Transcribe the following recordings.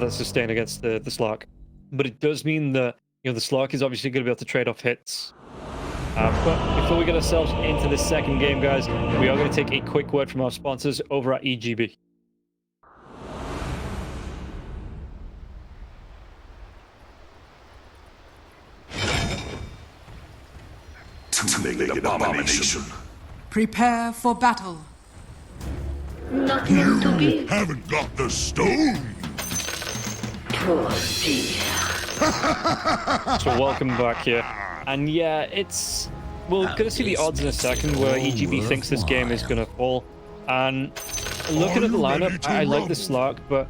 that sustain against the Slark. But it does mean that, the Slark is obviously going to be able to trade off hits. But before we get ourselves into the second game, guys, we are going to take a quick word from our sponsors over at EGB. Two-legged abomination. Prepare for battle. Nothing to be. Haven't got the stone. Poor dear. So welcome back here. And yeah, we're going to see the odds in a second where EGB thinks this game is going to fall. And looking at the lineup, I like the Slark, but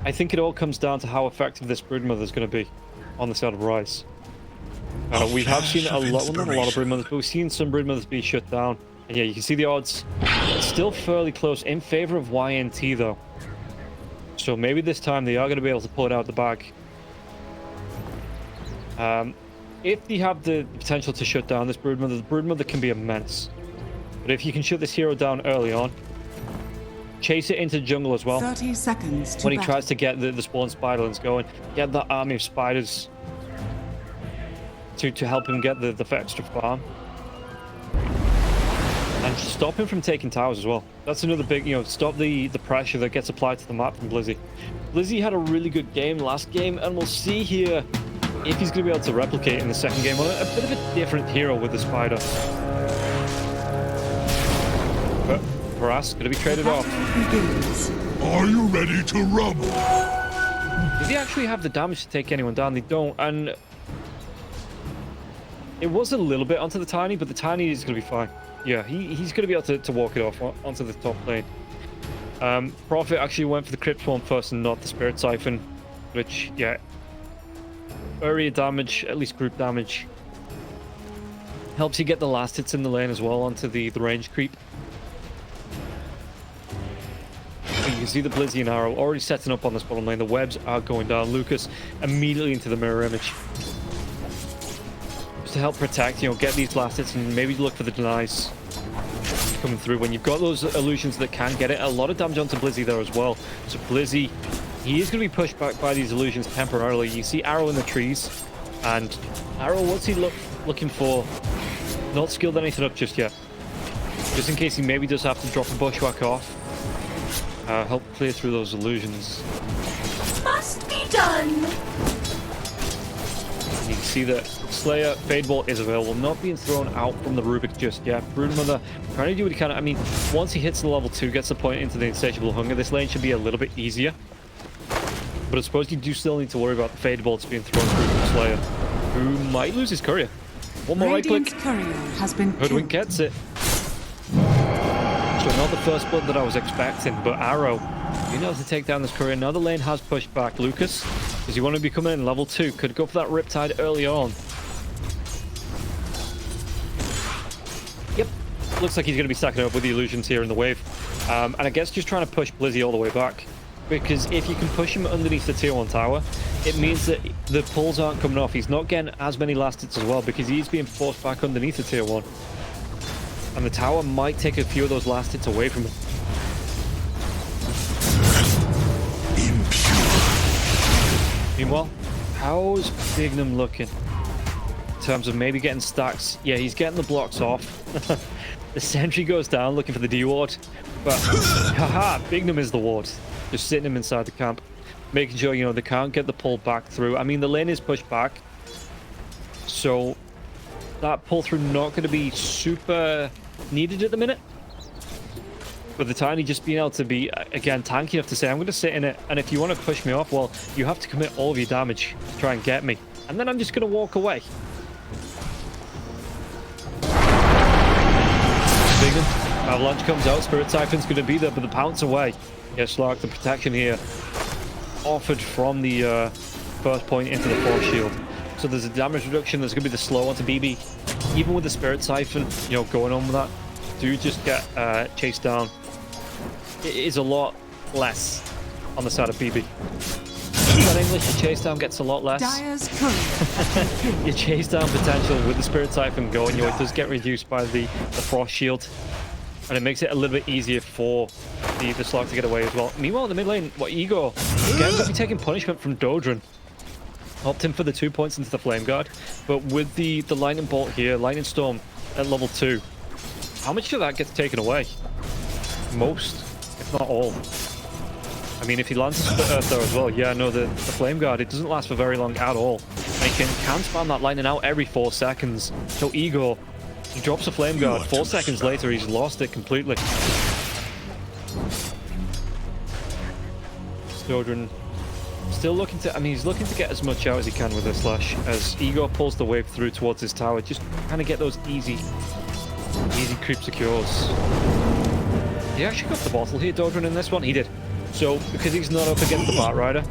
I think it all comes down to how effective this Broodmother is going to be on the side of RISE. We have seen a lot, well, not a lot of Broodmothers, but we've seen some Broodmothers be shut down. And yeah, you can see the odds still fairly close in favor of YNT though. So maybe this time they are going to be able to pull it out of the bag. If they have the potential to shut down this Broodmother, the Broodmother can be immense. But if you can shut this hero down early on, chase it into jungle as well. 30 seconds to when he tries to get the spawn spiderlings going, get that army of spiders to help him get the extra farm. And stop him from taking towers as well. That's another big, stop the pressure that gets applied to the map from Blizzy. Blizzy had a really good game last game, and we'll see here if he's going to be able to replicate in the second game on a bit of a different hero with the spider. But Varas going to be traded off. Are you ready to rumble? Do they actually have the damage to take anyone down? They don't, and it was a little bit onto the Tiny, but the Tiny is going to be fine. Yeah, he's going to be able to walk it off onto the top lane. Prophet actually went for the Crypt Swarm first and not the Spirit Siphon, which, yeah, area damage, at least group damage, helps you get the last hits in the lane as well onto the range creep. And you can see the Blizzy and Arrow already setting up on this bottom lane. The webs are going down. Lucas immediately into the mirror image. To help protect, get these last hits and maybe look for the denies coming through. When you've got those illusions that can get it, a lot of damage onto Blizzy there as well. So Blizzy, he is going to be pushed back by these illusions temporarily. You see Arrow in the trees, and Arrow, what's he looking for? Not skilled anything up just yet. Just in case he maybe does have to drop a bushwhack off. Help clear through those illusions. Must be done. You can see that Slayer Fade Ball is available, not being thrown out from the Rubik just yet. Broodmother trying to do what he can. I mean, once he hits the level 2, gets the point into the Insatiable Hunger, this lane should be a little bit easier. But I suppose you do still need to worry about the Fade Ball that's being thrown through from Slayer, who might lose his courier. One more right click. Courier has been Hoodwink gets it. So not the first blood that I was expecting, but Arrow being able to take down this courier. Now the lane has pushed back. Lucas, does he want to be coming in level 2? Could go for that Riptide early on. Yep. Looks like he's going to be stacking up with the illusions here in the wave. And I guess just trying to push Blizzy all the way back. Because if you can push him underneath the tier 1 tower, it means that the pulls aren't coming off. He's not getting as many last hits as well because he's being forced back underneath the tier 1. And the tower might take a few of those last hits away from him. Meanwhile, how's Bignum looking in terms of maybe getting stacks? Yeah, he's getting the blocks off. The sentry goes down looking for the D ward, but haha, Bignum is the ward, just sitting him inside the camp, making sure they can't get the pull back through. I mean, the lane is pushed back, so that pull through not going to be super needed at the minute. But the Tiny just being able to be, again, tanky enough to say, I'm going to sit in it, and if you want to push me off, well, you have to commit all of your damage to try and get me. And then I'm just going to walk away. Bignum, Avalanche comes out, Spirit Siphon's going to be there, but the pounce away. Yes, Slark, the protection here offered from the first point into the force shield. So there's a damage reduction, there's going to be the slow onto BB. Even with the Spirit Siphon, going on with that, do just get chased down. It is a lot less on the side of BB. That English, your chase down gets a lot less. Your chase down potential with the Spirit Siphon going, it does get reduced by the Frost Shield. And it makes it a little bit easier for the Slug to get away as well. Meanwhile, in the mid lane, Igor, again, going to be taking punishment from Dodron. Opting for the 2 points into the Flame Guard. But with the Lightning Bolt here, Lightning Storm at level 2, how much of that gets taken away? Most, if not all. I mean, if he lands a Split Earth though as well, yeah, no, the Flame Guard, it doesn't last for very long at all. And he can spam that lightning out every 4 seconds. So Igor, he drops a Flame Guard. 4 seconds later, he's lost it completely. Dodron still looking to, I mean, he's looking to get as much out as he can with this slash as Igor pulls the wave through towards his tower. Just kind of get those easy creep secures. He actually got the bottle here, Dodron, in this one. He did. So, because he's not up against the Bat Rider,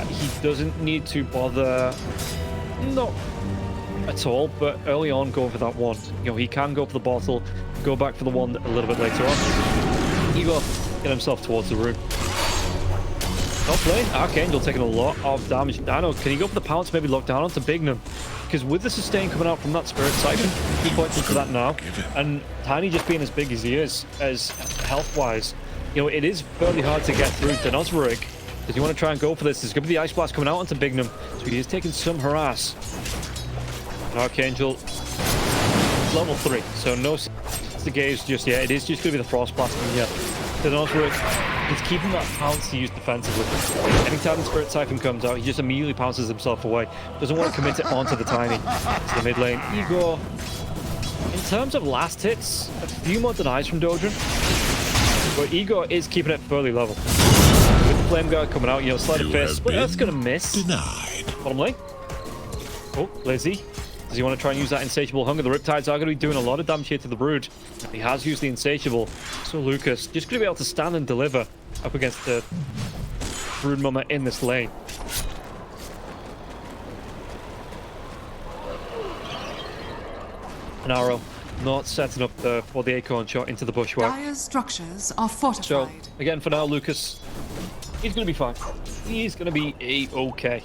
he doesn't need to bother, not at all, but early on going for that wand. You know, he can go for the bottle, go back for the wand a little bit later on. Igor get himself towards the room. Top lane, Archangel taking a lot of damage. Dino, can he go for the pounce, maybe lock down onto Bignum? Because with the sustain coming out from that Spirit Siphon, 2 points into that now, and Tiny just being as big as he is, as health-wise, you know, it is fairly hard to get through to Nosric. Does he want to try and go for this? There's going to be the Ice Blast coming out onto Bignum, so he is taking some harass. And Archangel, level 3, so no the gaze just yet. It is just going to be the Frost Blast coming here. To Nosric, he's keeping that pounce to use defensively. Anytime the Spirit Siphon comes out, he just immediately pounces himself away. Doesn't want to commit it onto the Tiny. It's the mid lane. Igor, in terms of last hits, a few more denies from Dodron. But Igor is keeping it fairly level. With the Flame Guard coming out, you know, Sleight of Fist, but that's going to miss. Denied. Bottom lane. Oh, Lizzie. Does he want to try and use that Insatiable Hunger? The Riptides are going to be doing a lot of damage here to the Brood. He has used the Insatiable. So Lucas just going to be able to stand and deliver up against the Brood Mama in this lane. An arrow. Not setting up for the Acorn shot into the bushwhack. Dire's structures are So, fortified. again, for now, Lucas, he's going to be fine. He's going to be A-okay.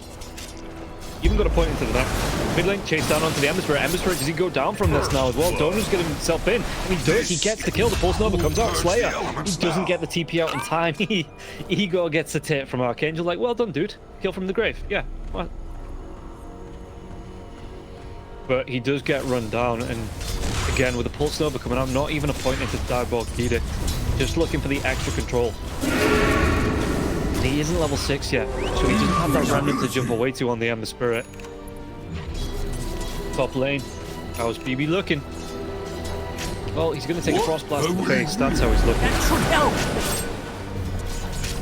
Even got a point into the net. Mid lane, chase down onto the Ember Spirit. Ember Spirit, does he go down from this now as well? Donner's getting himself in. And he does. He gets the kill. The Pulse Nova comes out. Slayer. He doesn't get the TP out in time. Igor gets the tip from Archangel. Like, well done, dude. Kill from the grave. Yeah. What? But he does get run down. And again, with the Pulse Nova coming out, not even a point into Diabolic Edict. Just looking for the extra control. And he isn't level 6 yet, so he doesn't have that random to jump away to on the Ember Spirit. Top lane. How's BB looking? Well, he's going to take a Frost Blast to the face. That's how he's looking.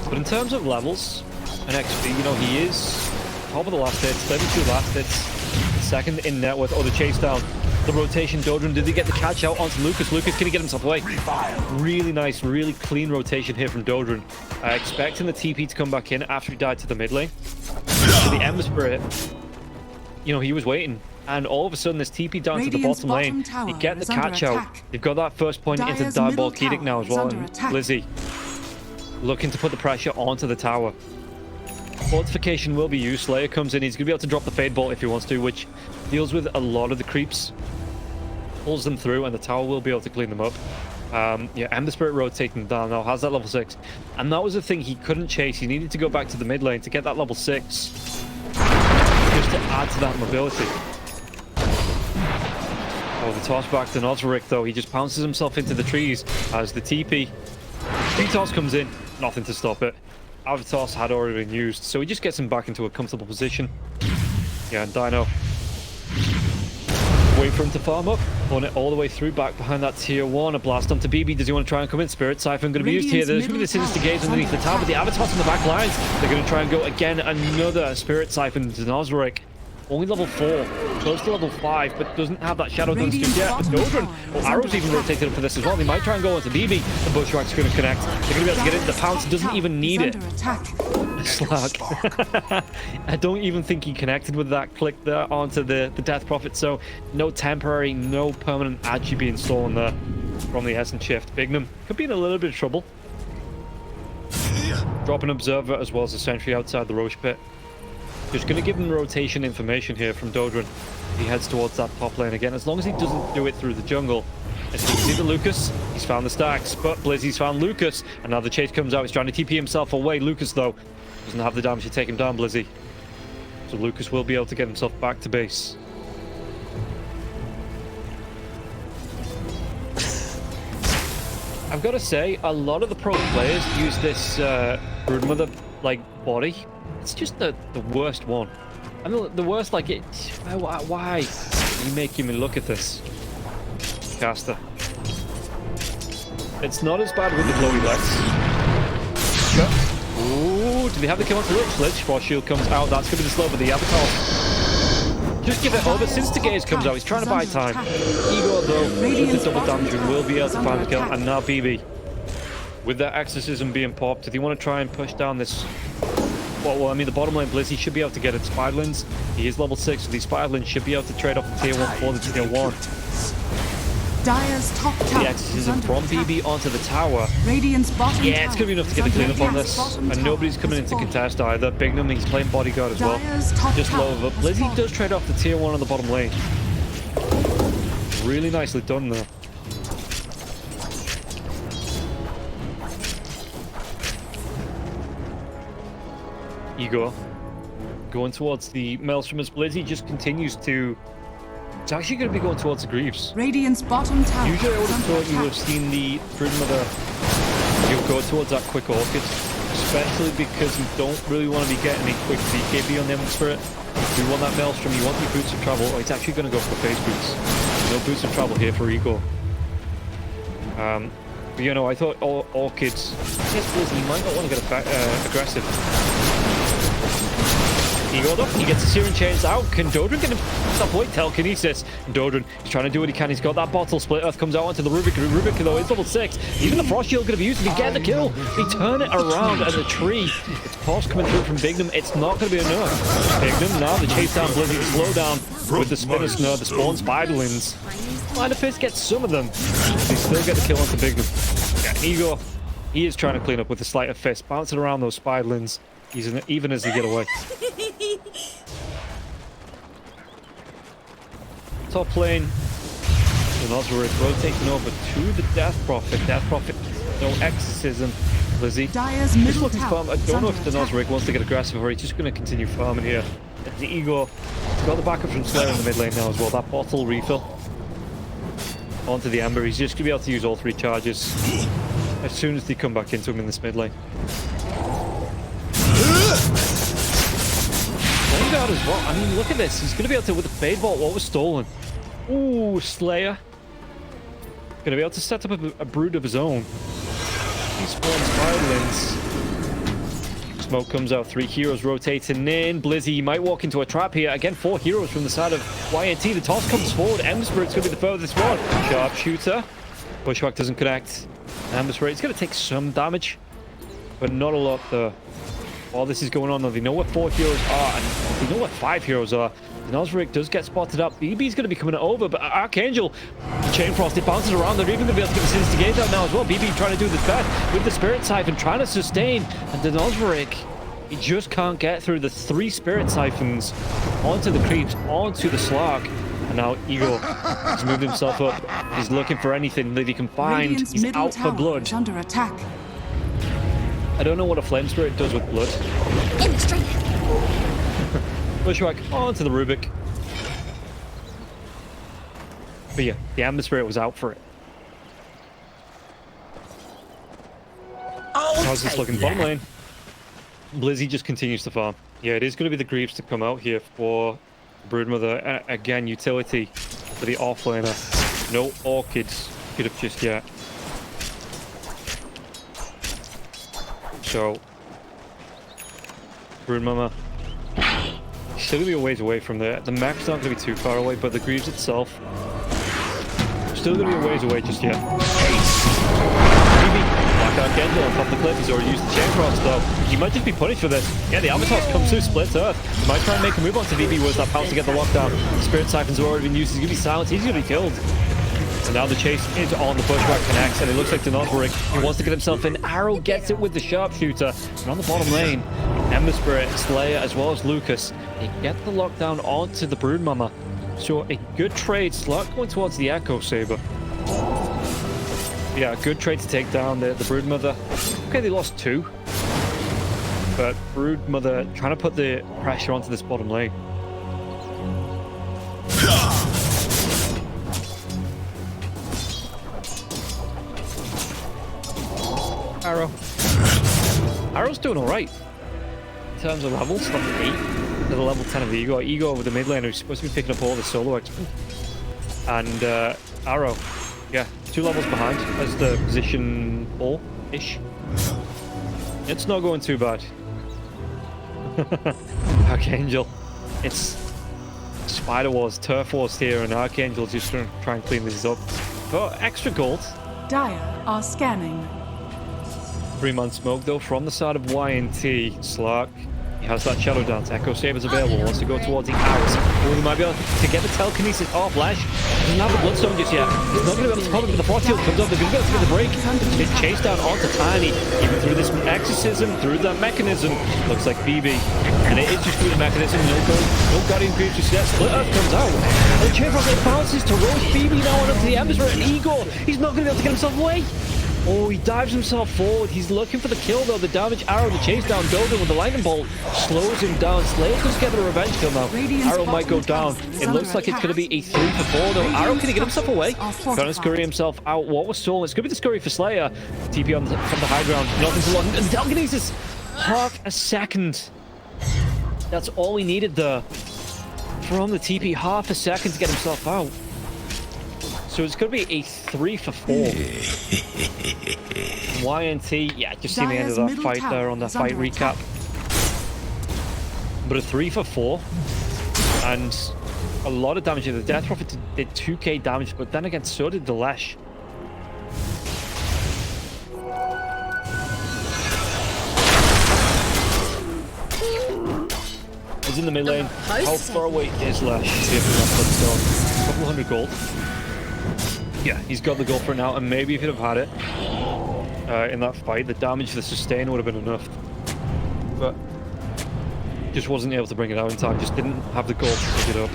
But in terms of levels and XP, you know, he is top of the last hits, 32 last hits, second in net worth. Oh, the chase down. The rotation, Dodron, did he get the catch out onto Lucas? Lucas, can he get himself away? Really nice, really clean rotation here from Dodron. Expecting the TP to come back in after he died to the mid lane. So the Ember Spirit, you know, he was waiting. And all of a sudden, this TP down to the bottom lane. They get the catch out. They've got that first point into the Diabolic Edict now as well. And Lizzie looking to put the pressure onto the tower. Fortification will be used. Slayer comes in. He's going to be able to drop the Fade Bolt if he wants to, which deals with a lot of the creeps. Pulls them through, and the tower will be able to clean them up. Yeah, Ember Spirit rotating down now. Has that level 6. And that was the thing he couldn't chase. He needed to go back to the mid lane to get that level 6. Just to add to that mobility. Oh, the toss back to Nosric, though. He just pounces himself into the trees as the TP. Toss comes in. Nothing to stop it. Toss had already been used, so he just gets him back into a comfortable position. Yeah, and Dino. Wait for him to farm up. Pulling it all the way through, back behind that tier 1. A blast onto BB. Does he want to try and come in? Spirit Siphon going to be used here. There's going to be the Sinister Gaze underneath the tower, but the Avatar's on the back lines. They're going to try and go again. Another Spirit Siphon to Nosric. Only level 4, close to level 5, but doesn't have that Shadow Dance just yet. But Dodron, well, Arrow's even rotated up for this as well. They might try and go into BB. The Bushwhack's going to connect. They're going to be able to get it. The Pounce doesn't even need it. Slag. I don't even think he connected with that click there onto the Death Prophet. So no temporary, no permanent agi being stolen there from the Essence Shift. Bignum could be in a little bit of trouble. Drop an Observer as well as a Sentry outside the Roche Pit. Just going to give him rotation information here from Dodron. He heads towards that top lane again. As long as he doesn't do it through the jungle, As you can see the Lucas, he's found the stacks, but Blizzy's found Lucas, and now the chase comes out. He's trying to TP himself away. Lucas, though, doesn't have the damage to take him down, Blizzy. So Lucas will be able to get himself back to base. I've got to say, a lot of the pro players use this Broodmother like body. It's just the worst one. I mean, the worst, like it. Why are you making me look at this? Caster. It's not as bad with the glowy legs. Ooh, do they have the kill onto Lich? Lich, Force Shield comes out. That's going to be the slow, but the Avatar. Just give it over. Since the gaze comes out, he's trying to buy time. Igor, though, with the double damage, will be able to find the kill. And now BB. With that exorcism being popped, if you want to try and push down this... Well, I mean, the bottom lane Blizzy should be able to get its Spiderlings. He is level 6, so these Spiderlings should be able to trade off the tier 1 for the tier 1. Dire's top tower. The exorcism from BB onto the tower. Radiant's bottom Yeah, it's going to be enough to get the cleanup on this. bottom And nobody's coming in to contest either. Bignum, he's playing bodyguard as well. Just low of it. Blizzy does trade off the tier 1 on the bottom lane. Really nicely done there. Igor going towards the Maelstrom as Blizzy just continues to... It's actually going to be going towards the Greaves. Radiant's bottom tower. Usually I would have thought you would have seen the Broodmother go towards that quick Orchid, especially because you don't really want to be getting a quick BKB on the Ember Spirit. You want that Maelstrom, you want your Boots of Travel. Oh, it's actually going to go for the Phase Boots. No Boots of Travel here for Igor. But you know, I thought Orchids... Yes, Blizzy, you might not want to get aggressive. Igor though, he gets the Searing Chains out. Can Dodrin get him? Stop, wait, telekinesis. Dodrin, he's trying to do what he can. He's got that bottle. Split Earth comes out onto the Rubik. Rubik, though, is level 6. Even the Frost Shield going to be used if he get the kill. They turn it around, and the tree. It's Pulse coming through from Bignum. It's not going to be enough. Bignum now, the chase down Blizzy, the slow down with the Spinner Snare, the Spawn Spiderlings. Minor Fist gets some of them. They still get the kill onto Bignum. Yeah, Igor, he is trying to clean up with the Sleight of Fist, bouncing around those Spiderlings, even as they get away. Top lane, Nozaric rotating over to the Death Prophet. Death Prophet, no exorcism. Blizzy, Dire's just middle looking to farm. tower. I don't know if the Nozaric wants to get aggressive or he's just going to continue farming here. The Igor, he's got the backup from Slayer in the mid lane now as well. That bottle refill onto the Ember. He's just going to be able to use all 3 charges as soon as they come back into him in this mid lane. Out as well. I mean, look at this. He's going to be able to, with the Fade Vault, what was stolen? Ooh, Slayer. Going to be able to set up a brood of his own. He spawns Spiderlings. Smoke comes out. 3 heroes rotating in. Blizzy might walk into a trap here. Again, 4 heroes from the side of YNT. The toss comes forward. Ember Spirit's going to be the furthest one. Sharpshooter. Bushwhack doesn't connect. Ember Spirit's going to take some damage, but not a lot there. While this is going on, though, they know what 4 heroes are, and they know what 5 heroes are. Nozaric does get spotted up. BB's going to be coming over, but Archangel, Chain Frost, it bounces around. They're even going to be able to get the Sinister Gaze out now as well. BB trying to do this best with the Spirit Siphon, trying to sustain. And the Nozaric, he just can't get through the 3 Spirit Siphons onto the creeps, onto the Slark. And now Igor has moved himself up. He's looking for anything that he can find. Radiant's He's middle out for tower blood. is under attack. I don't know what a Flame Spirit does with blood. Bushwhack onto the Rubik. But yeah, the Ember Spirit was out for it. How's this looking? Bottom lane. Blizzy just continues to farm. Yeah, it is going to be the Greaves to come out here for Broodmother. Again, utility for the offlaner. No Orchids get up just yet. So, Broodmother, still going to be a ways away from there. The map's not going to be too far away, but the Greaves itself, still going to be a ways away just yet. Black Archangel on top of the cliff. He's already used the Chain Frost, though. He might just be punished for this. Yeah, the Avatar comes through, splits Earth. He might try and make a move onto VB with that power to get the lockdown. The Spirit Siphons have already been used. He's going to be silenced. He's going to be killed. And now the chase is on. The Bushwhack connects, and it looks like the Nozaric, he wants to get himself in. Arrow gets it with the Sharpshooter. And on the bottom lane, Ember Spirit, Slayer, as well as Lucas, they get the lockdown onto the Broodmother. So a good trade. Slot going towards the Echo Saber. Yeah, good trade to take down the Broodmother. Okay, they lost 2. But Broodmother trying to put the pressure onto this bottom lane. Arrow. Arrow's doing alright. In terms of levels, level 8 to the level 10 of Ego. Ego with the mid lane who's supposed to be picking up all the solo XP. And Arrow, yeah, 2 levels behind as the position 4-ish. It's not going too bad. Archangel. It's Spider Wars, Turf Wars here, and Archangel's just going to try and clean this up. For extra gold. Dire are scanning. 3-man smoke though from the side of YNT. Slark. He has that Shadow Dance. Echo Saber's available. Wants to go towards the arrows. Oh, he might be able to get the telekinesis off. Lash doesn't have the Bloodstone just yet. He's not going to be able to cover it, but the force shield comes up. They're going to be able to get the break. It's chased down onto Tiny. Even through this exorcism, through that mechanism. Looks like BB. And it is just through the mechanism. No Guardian Creatures yet. Split Earth comes out. And the Chain Frost bounces to roast BB now on up to the Emperor and Igor. He's not going to be able to get himself away. Oh, he dives himself forward. He's looking for the kill, though. The damage arrow, the chase down Dodo with the lightning bolt slows him down. Slayer comes together a revenge kill now. Arrow might go down. It looks like it's going to be a 3 for 4, though. Arrow, can he get himself away? Trying to scurry himself out. What was stolen? It's going to be the scurry for Slayer. TP on from the high ground. Nothing to long. And the telekinesis. Half a second. That's all he needed there. From the TP, half a second to get himself out. So it's going to be a 3 for 4. YNT, yeah, just seen the end of that fight there on the fight recap. But a 3 for 4. And a lot of damage. The Death Prophet did 2k damage, but then again, so did the Lash. He's in the mid lane. How far away is Lash? See if he's a couple hundred gold. Yeah, he's got the goal for it now, and maybe if he'd have had it in that fight, the damage, the sustain would have been enough. But just wasn't able to bring it out in time, just didn't have the goal to pick it up.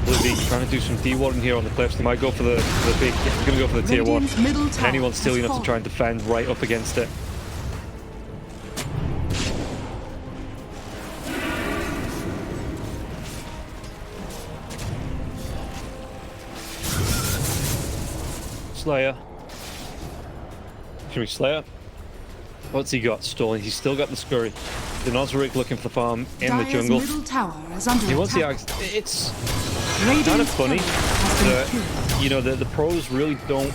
Blizzy trying to do some D-warding here on the cliffs. They might go for the big, he's going to go for the tier 1. And anyone's silly enough to try and defend right up against it. Slayer. Slayer. What's he got? Stolen. He's still got the scurry. The Nozaric looking for the farm in the jungle. He wants the axe. It's kind of funny that, you know, the pros really don't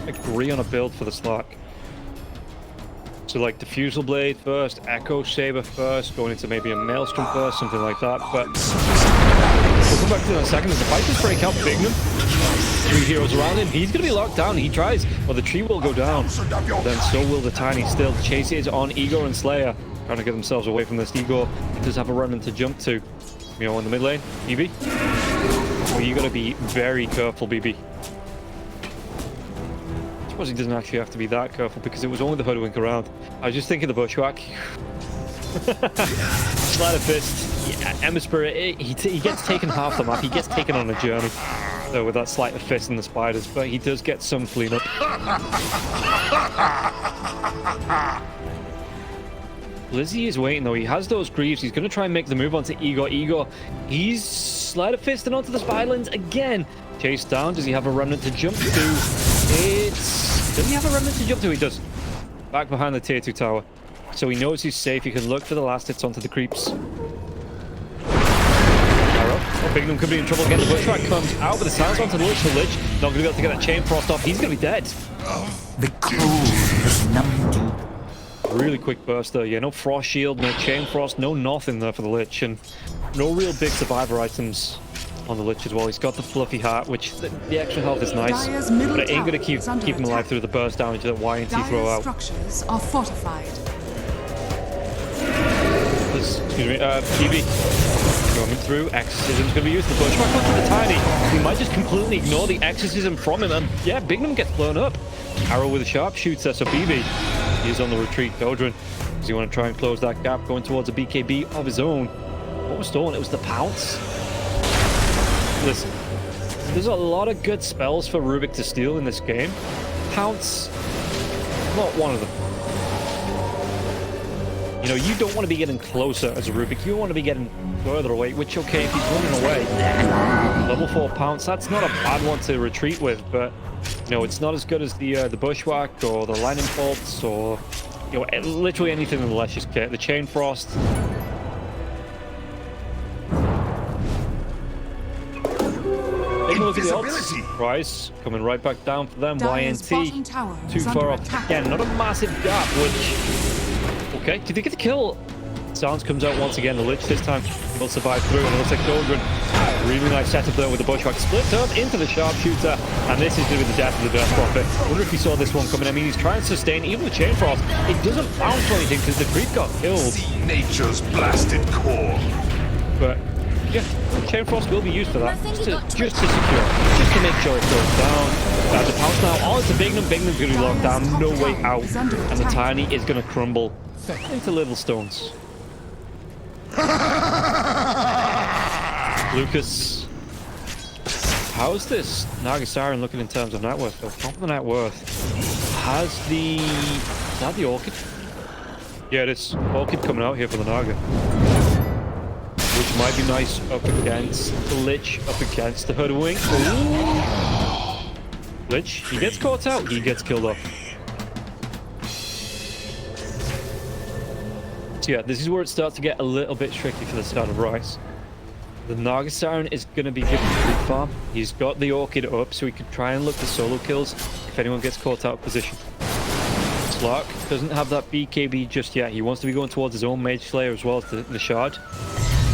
agree on a build for the Slark. So like Diffusal Blade first, Echo Saber first, going into maybe a Maelstrom first, something like that. But we'll come back to that in a second as the fight does break out. Bignum. 3 heroes around him. He's going to be locked down. He tries. Well, the tree will go down. Then so will the Tiny. Still, the chase is on Igor and Slayer. Trying to get themselves away from this. Igor does have a remnant to jump to. You know, in the mid lane. BB. Oh, you got to be very careful, BB. I suppose he doesn't actually have to be that careful because it was only the hoodwink around. I was just thinking the bushwhack. Sleight of fist. Yeah, Emma Spirit, he gets taken half the map. He gets taken on a journey. With that sleight of fist and the spiders, but he does get some cleanup. Lizzie is waiting though. He has those greaves. He's going to try and make the move onto Igor. Igor, he's sleight of fisting onto the spiderlands again. Chase down. Does he have a remnant to jump to? Does he have a remnant to jump to? He does. Back behind the tier 2 tower. So he knows he's safe. He can look for the last hits onto the creeps. Oh, Bignum could be in trouble again. The Bushwhack comes out with the sounds onto the Lich. The Lich not going to be able to get that Chain Frost off. He's going to be dead. The cold has numbed you. Really quick burst there. Yeah, no Frost Shield, no Chain Frost, no nothing there for the Lich. And no real big survivor items on the Lich as well. He's got the Fluffy Heart, which the extra health is nice. But it ain't going to keep him alive through the burst damage that YNT throw out. Structures are fortified. Excuse me, PB. Coming through, Exorcism's going to be used. The Bushwhack onto the Tiny. He might just completely ignore the Exorcism from him, and yeah, Bignum gets blown up. Arrow with a sharpshooter, so BB, he's on the retreat. Dodrin, does he want to try and close that gap, going towards a BKB of his own? What was stolen? It was the Pounce. Listen, There's a lot of good spells for Rubik to steal in this game. Pounce, not one of them. You know, you don't want to be getting closer as a Rubik. You want to be getting further away, which, okay, if he's running away, level 4 Pounce, that's not a bad one to retreat with, but, you know, it's not as good as the Bushwhack or the Lightning Bolts or, you know, literally anything in the Luscious kit. The Chain Frost. Take a look at the odds. Rise coming right back down for them. Dire's bottom YNT tower too is far under off. attack. Again, not a massive gap, which... Okay, did they get the kill? Sounds comes out once again. The Lich this time will survive through, and it looks like Doldrin. Really nice setup there with the Bushwhack. Split up into the Sharpshooter, and this is going to be the death of the Death Prophet. I wonder if he saw this one coming. I mean, he's trying to sustain even the Chain Frost. It doesn't bounce or anything because the creep got killed. See nature's blasted core. But yeah, Chain Frost will be used for that. Just to secure. Just to make sure it goes down. The pounce now. Oh, it's a Bignum. Bignum's going to be locked down. No way out. And the Tiny is going to crumble into little stones. Lucas, how's this Naga Siren looking in terms of net worth? Well, top of the net worth. Has the... Is that the Orchid? Yeah, it is. Orchid coming out here for the Naga. Which might be nice up against the Lich, up against the Hoodwink. Ooh. Lich, he gets caught out, he gets killed off. So yeah, this is where it starts to get a little bit tricky for the start of Rise. The Naga Siren is going to be given creep farm. He's got the Orchid up, so he can try and look for solo kills if anyone gets caught out of position. Slark doesn't have that BKB just yet. He wants to be going towards his own Mage Slayer as well as the Shard.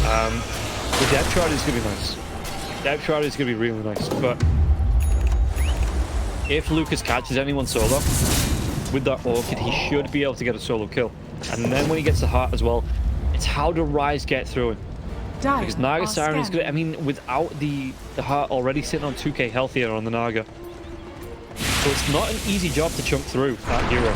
The Depth Shard is going to be nice. Depth Shard is going to be really nice, but if Lucas catches anyone solo with that Orchid, he should be able to get a solo kill. And then when he gets the Heart as well, it's how do Rise get through it? Because Naga Siren is good. I mean, without the Heart already sitting on 2k health here on the Naga. So it's not an easy job to chunk through that hero.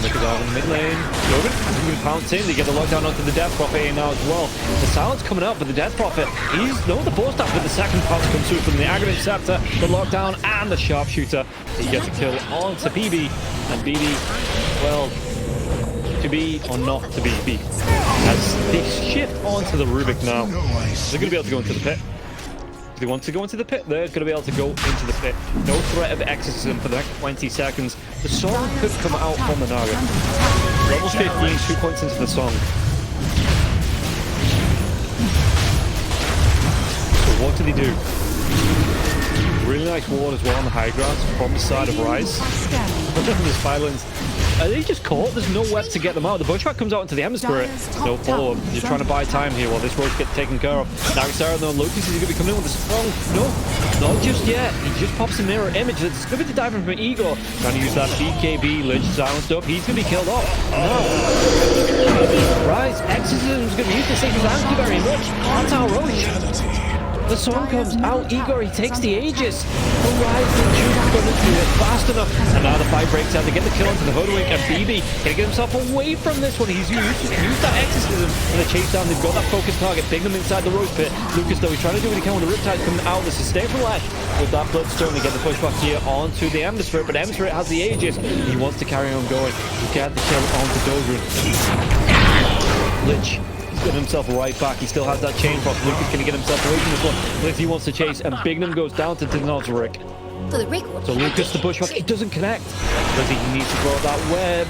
Look at that in mid lane. Logan, going to pounce in. They get the lockdown onto the Death Prophet here now as well. The silence coming out, but the Death Prophet, he's no the bow staff, but the second pounce comes through from the Aghanim Scepter, the lockdown, and the Sharpshooter. He gets a kill onto BB, and BB, well, to be or not to be, as they shift onto the Rubik now. They're going to be able to go into the pit. If they want to go into the pit, they're going to be able to go into the pit. No threat of exorcism for the next 20 seconds. The song could come out from the Naga. Level 15, 2 points into the song. So what did he do? Really nice ward as well on the high ground from the side of Rise. The Spylins. Are they just caught? There's no web to get them out. The Bushwhack comes out into the Hemisphere. No follow-up. Just trying to buy time here while this roach gets taken care of. Naga Siren though, Lucas is going to be coming in with a strong... No, not just yet. He just pops a mirror image. It's going to be the dive from Igor. Trying to use that BKB. Lich silenced up. He's going to be killed off. No. Rise. Exorcism is going to be used to save his thank you very much. That's our roach. The song comes out, Igor, he takes the Aegis. The Rise and Juke couldn't do it fast enough. And now the fight breaks out. They get the kill onto the Hoodwink, and BB can get himself away from this one. He's used that Exorcism and the chase down. They've got that focus target. Bignum inside the Roach Pit. Lucas, though, he's trying to do what he can with the Riptide coming out. The sustain from Lash with that Bloodstone to get the pushback here onto the Ember Spirit. But Ember Spirit has the Aegis. He wants to carry on going. He get the kill onto Doldrin. Lich. Got himself right back. He still has that Chain Frost. Lucas can get himself away from this one. But if he wants to chase, and Bignum goes down to Denodric. So Lucas, the Bushwhack, it doesn't connect because he needs to throw that web.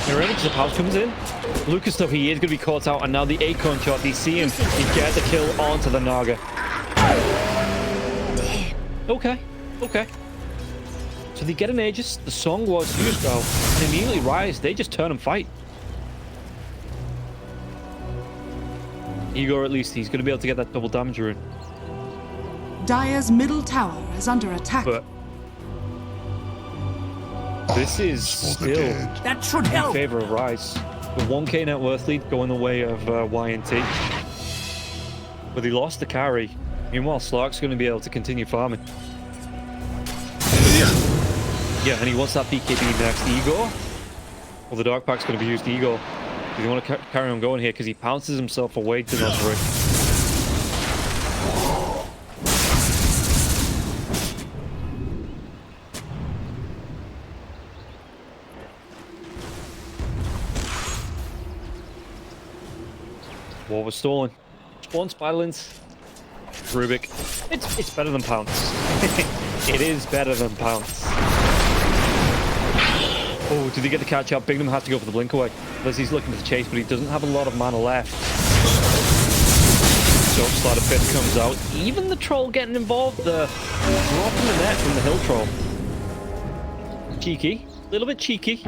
Mirror image, the pounce comes in. Lucas, though, he is going to be caught out, and now the Acorn shot. They see him. He gets a kill onto the Naga. Okay. So they get an Aegis. The song was used, though, and immediately Rise. They just turn and fight. Igor, at least, he's going to be able to get that double damage rune. Dire's middle tower is under attack. But this is still That should in help. favor of Rise. The 1k net worth lead going the way of YNT. But he lost the carry. Meanwhile, Slark's going to be able to continue farming. Yeah, and he wants that BKB next. Igor? Well, the Dark Pack's going to be used. Igor. You want to carry on going here because he pounces himself away to Nozric. War was stolen. Spawn Spiderlings. Rubik. It's better than Pounce. It is better than Pounce. Oh, did he get the catch up? Bignum had to go for the blink away. Lizzie's looking for the chase, but he doesn't have a lot of mana left. So Slider Fist comes out. Even the troll getting involved. The drop in the net from the hill troll. Cheeky. A little bit cheeky.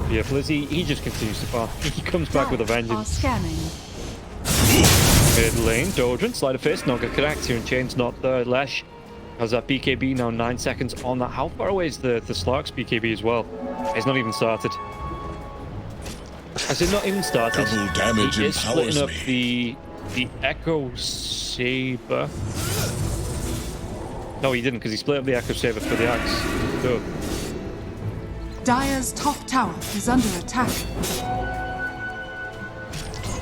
Yeah, Blizzy, he just continues to farm. He comes back with a vengeance. Scanning. Mid lane, Dodrin, Slider Fist, not gonna connect here, and Chain's not there. Lesh has that BKB now 9 seconds on that. How far away is the Slark's BKB as well? It's not even started. Has it not even started? Double damage he is splitting up empowers the Echo Saber. No, he didn't, because he split up the Echo Saber for the axe. Good. Dire's top tower is under attack.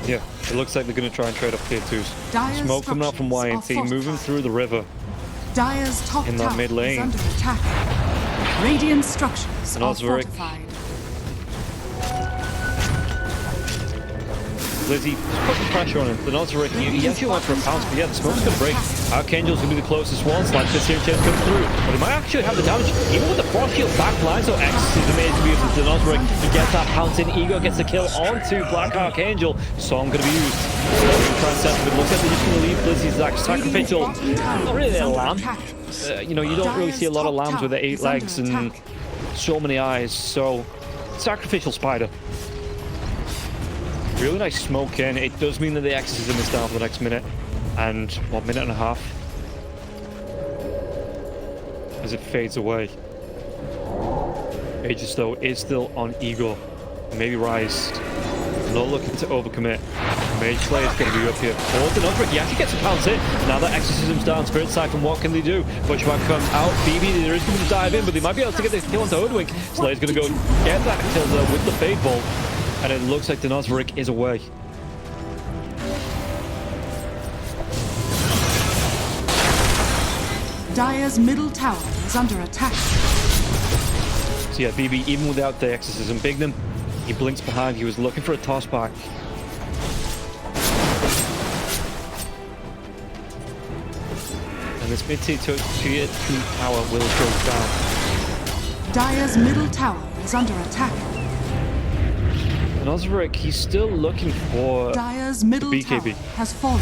Yeah, it looks like they're going to try and trade off tier 2s. Dire's Smoke coming out from structures YNT, are moving fortified. through the river. Dire's top In that tower mid lane. is under attack. Radiant structures And are Osric. fortified. Lizzie putting pressure on him. The Osric, he actually went for a pounce, but yeah, the smoke's going to break. Archangel's going to be the closest one. Slide Fist here and Chase comes through. But he might actually have the damage. Even with the Frost Shield back line, so Exorcism is amazing to be used with the Osric. He gets that pounce in. Ego gets the kill onto Black Archangel. Song going to be used. Try and set him. It looks like they're just going to leave Lizzie's like sacrificial. Not really a lamb. You know, you don't really see a lot of lambs with the 8 legs and so many eyes. So, sacrificial spider. Really nice smoke in. It does mean that the exorcism is down for the next minute. And, what, minute and a half? As it fades away. Aegis, though, is still on Eagle. Maybe Rise. Not looking to overcommit. Mage Slayer is going to be up here. Forward and Osric. He actually gets a pounce in. Now that exorcism's down. Spirit Siphon, what can they do? Bushwhack comes out. BB, there is going to dive in, but they might be able to get the kill onto Hoodwink. Slayer's going to go get that kill there with the Fade Bolt. And it looks like the Osric is away. Dire's middle tower is under attack. So yeah, BB, even without the exorcism, Bignum, he blinks behind. He was looking for a toss back. And this mid-tier 2 tower will go down. Dire's middle tower is under attack. And Osric, he's still looking for Dire's middle tower BKB. has fallen.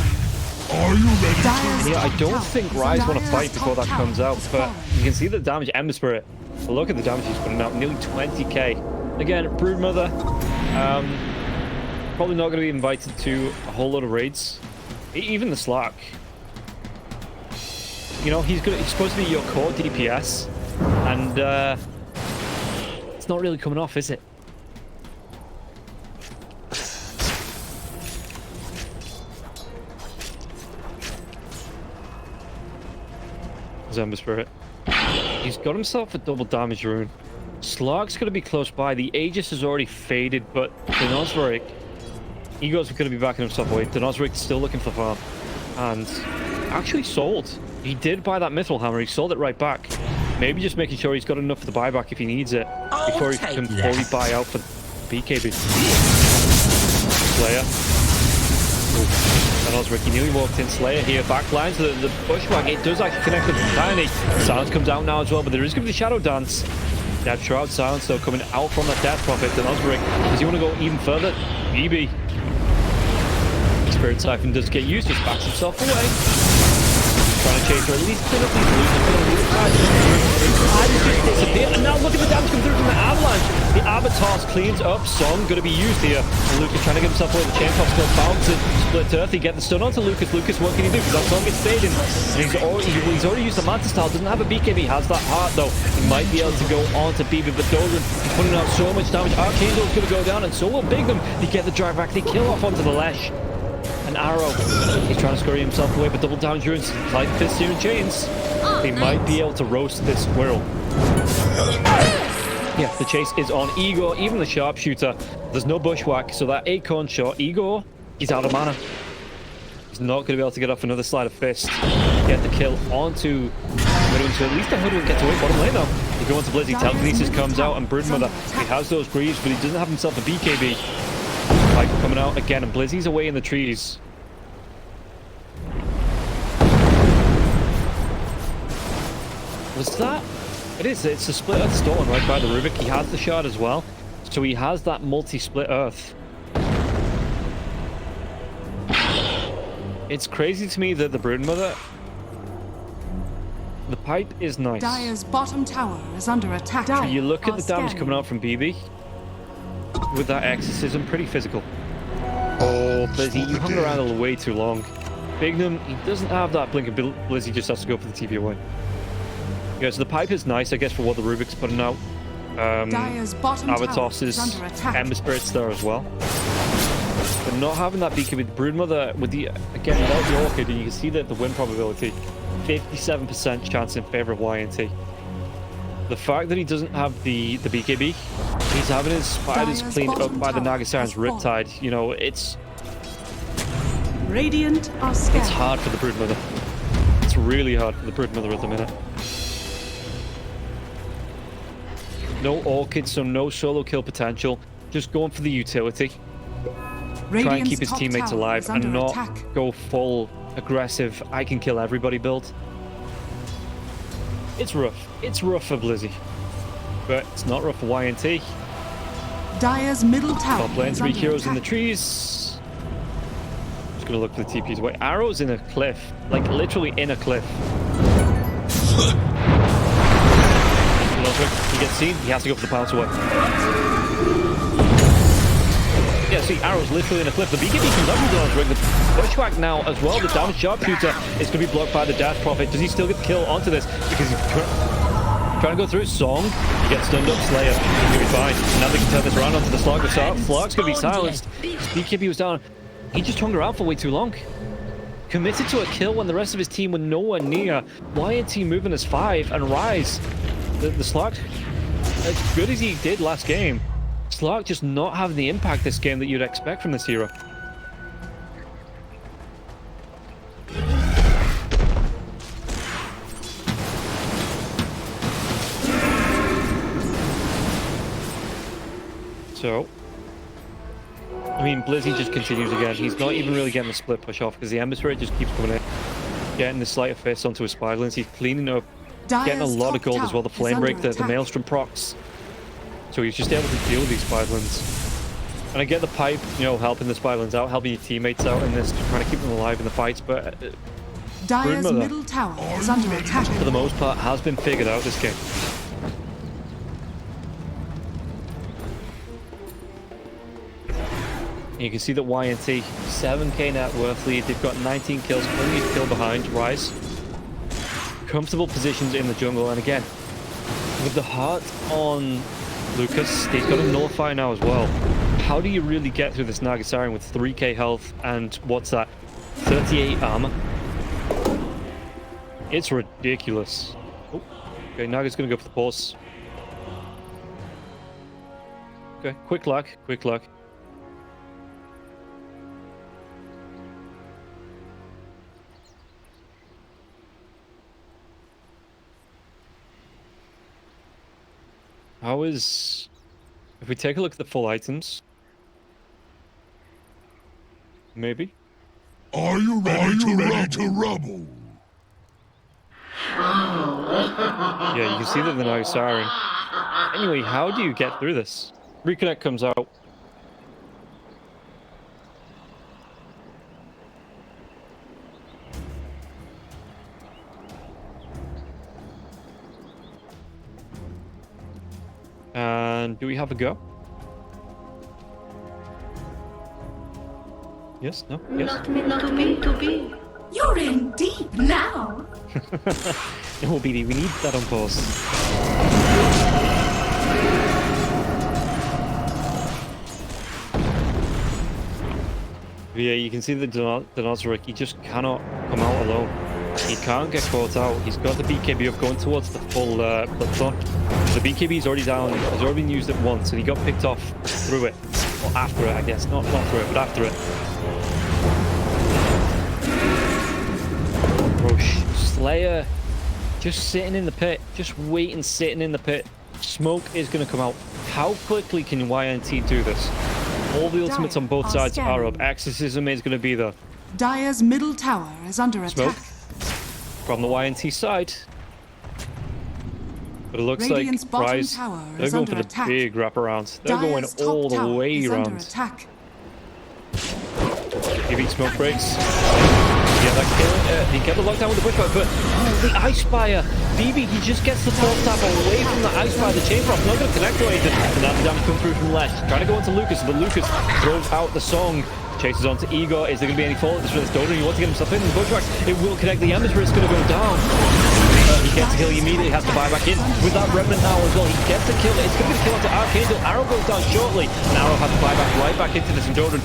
Are you ready? Dire's Yeah, I top don't tower think is Rise under want to fight before that top comes tower out, has but fallen. you can see the damage. Ember Spirit. Look at the damage he's putting out. Nearly 20k. Again, Broodmother. Probably not going to be invited to a whole lot of raids. Even the Slark. You know, he's supposed to be your core DPS, and it's not really coming off, is it? Ember Spirit. He's got himself a double damage rune. Slark's going to be close by. The Aegis has already faded, but the Osric, Ego's going to be backing himself away. The Osric's still looking for farm. And actually sold. He did buy that Mithril Hammer. He sold it right back. Maybe just making sure he's got enough for the buyback if he needs it. Before he can fully buy out for BKB. Slayer. And Osric, he nearly walked in. Slayer here, backline to the Bushwhack. It does actually connect with Tiny. Silence comes out now as well, but there is going to be the Shadow Dance. Death Shroud, Silence though coming out from that Death Prophet. And Osric, does he want to go even further? BB. Spirit Siphon does get used, just backs himself away. Trying to chase her, at least clean up these disappear. And now look at the damage coming through from the Avalanche. The Avatars cleans up. Song going to be used here. And Lucas trying to get himself away. The chain top still bouncing. Split Earth. He get the stun onto Lucas. Lucas, what can he do? Because that Song gets fading. And he's already used the Mantis Style. Doesn't have a BKB. Has that heart though. He might be able to go on to BB. But Dolan putting out so much damage. Archangel's going to go down. And so will Bignum. They get the drive back. They kill off onto the Lesh. An arrow. He's trying to scurry himself away, but double damage runes. Like Fist here in chains. They might be able to roast this squirrel. Yeah, the chase is on Igor, even the sharpshooter. There's no bushwhack, so that acorn shot, Igor, he's out of mana. He's not going to be able to get off another Sleight of Fist. Get the kill onto Hoodwink, so at least the Hoodwink gets away bottom lane now. They go onto Blizzy, Telekinesis comes out, and Broodmother, he has those greaves, but he doesn't have himself a BKB. Pipe coming out again, and Blizzy's away in the trees. Was that? It is. It's a split earth storm right by the Rubik. He has the shard as well, so he has that multi-split earth. It's crazy to me that the Broodmother... The pipe is nice. Dire's bottom tower is under attack. You look at the damage coming out from BB. With that exorcism, pretty physical. Oh, Blizzy, you hung around a way too long. Bignum, he doesn't have that blink of Blizzy, just has to go for the TP away. Yeah, so the pipe is nice, I guess, for what the Rubik's putting out. Dire's bottom Avatos tower is under attack. Ember Spirit's there as well. But not having that beacon with Broodmother, with the, again, without the Orchid, and you can see that the win probability, 57% chance in favor of YNT. The fact that he doesn't have the BKB, he's having his spiders Dire's cleaned up bottom by the tower Nagasiren's has fallen. Riptide. You know, it's Radiant are scared. it's hard for the Broodmother. It's really hard for the Broodmother at the minute. No Orchid, so no solo kill potential. Just going for the utility. Try and keep his teammates alive and not go full aggressive, I can kill everybody build. It's rough. It's rough for Blizzy. But it's not rough for YNT. Dire's middle tower Top lane, is 3 under heroes in the attack. trees. Just gonna look for the TP's away. Arrows in a cliff. Like literally in a cliff. He gets seen, he has to go for the pounce away. Yeah, see, Arrow's literally in a cliff. The BKB comes up from Donald's ring. The Bushwhack now as well. The damage sharpshooter is going to be blocked by the Dash Prophet. Does he still get the kill onto this? Because he's trying to go through his song. He gets stunned up. Slayer. He's going to be fine. Now they can turn this around onto the Slug. The Slug's going to be silenced. His BKB was down. He just hung around for way too long. Committed to a kill when the rest of his team were nowhere near. YNT moving as 5 and Rise. The Slug, as good as he did last game, Slug just not having the impact this game that you'd expect from this hero. So, I mean, Blizzy just continues again. He's not even really getting the split push off because the Ember Spirit just keeps coming in. Getting the Sleight of Fist onto his Spiderlings. He's cleaning up, getting a lot of gold as well. The Flame Break, the Maelstrom procs. So he's just able to deal with these Spiderlings. And I get the pipe, you know, helping the Spiderlings out, helping your teammates out in this, trying to keep them alive in the fights, but Dire's middle tower is under attack. for the most part, has been figured out this game. And you can see that YNT, 7k net worth lead, they've got 19 kills, only a kill behind Rise. Comfortable positions in the jungle, and again, with the heart on Lucas, he's got a Nullify now as well. How do you really get through this Nagasiren with 3k health and, what's that, 38 armor? It's ridiculous. Oh, okay, Naga's gonna go for the pause. Okay, quick luck, quick luck. How is... If we take a look at the full items... Maybe? Are you ready to rumble? Yeah, you can see that they're now siren. Anyway, how do you get through this? Reconnect comes out. And do we have a go? Yes? No? Yes? Not meant to be. You're in deep now. No, BD, we need that on pause. Yeah, you can see that Donozeric, he just cannot come out alone. He can't get caught out. He's got the BKB up going towards the full Flipthorn. The BKB is already down. It's already been used at once, and he got picked off through it. Well, after it, I guess. Not through it, but after it. Slayer just sitting in the pit, just waiting, sitting in the pit. Smoke is going to come out. How quickly can YNT do this? All the ultimates on both sides are up. Exorcism is going to be the Dire's middle tower is under smoke attack. from the YNT side. But it looks Radiant's like bottom Rise, tower they're is going under for the attack. big wraparounds. They're going Dire's top all the tower way is under around. attack. He beat smoke breaks. Yeah, that kill. He kept the lockdown with the bushwhack, but the Ice Spire. BB, he just gets the top tap away from the Ice Spire. The chain drop, not going to connect to anything. And now the damage comes through from Lesh. Trying to go into Lucas, but Lucas throws out the song. Chases on to Igor. Is there going to be any fault for this Dota? He wants to get himself in the bushwhack. It will connect the Embers, but it's going to go down. He gets a kill, he immediately has to buy back in with that Remnant now as well. He gets the kill. It's going to be the kill onto Archangel. Arrow goes down shortly, and Arrow has to buy back right back into this. And Jordan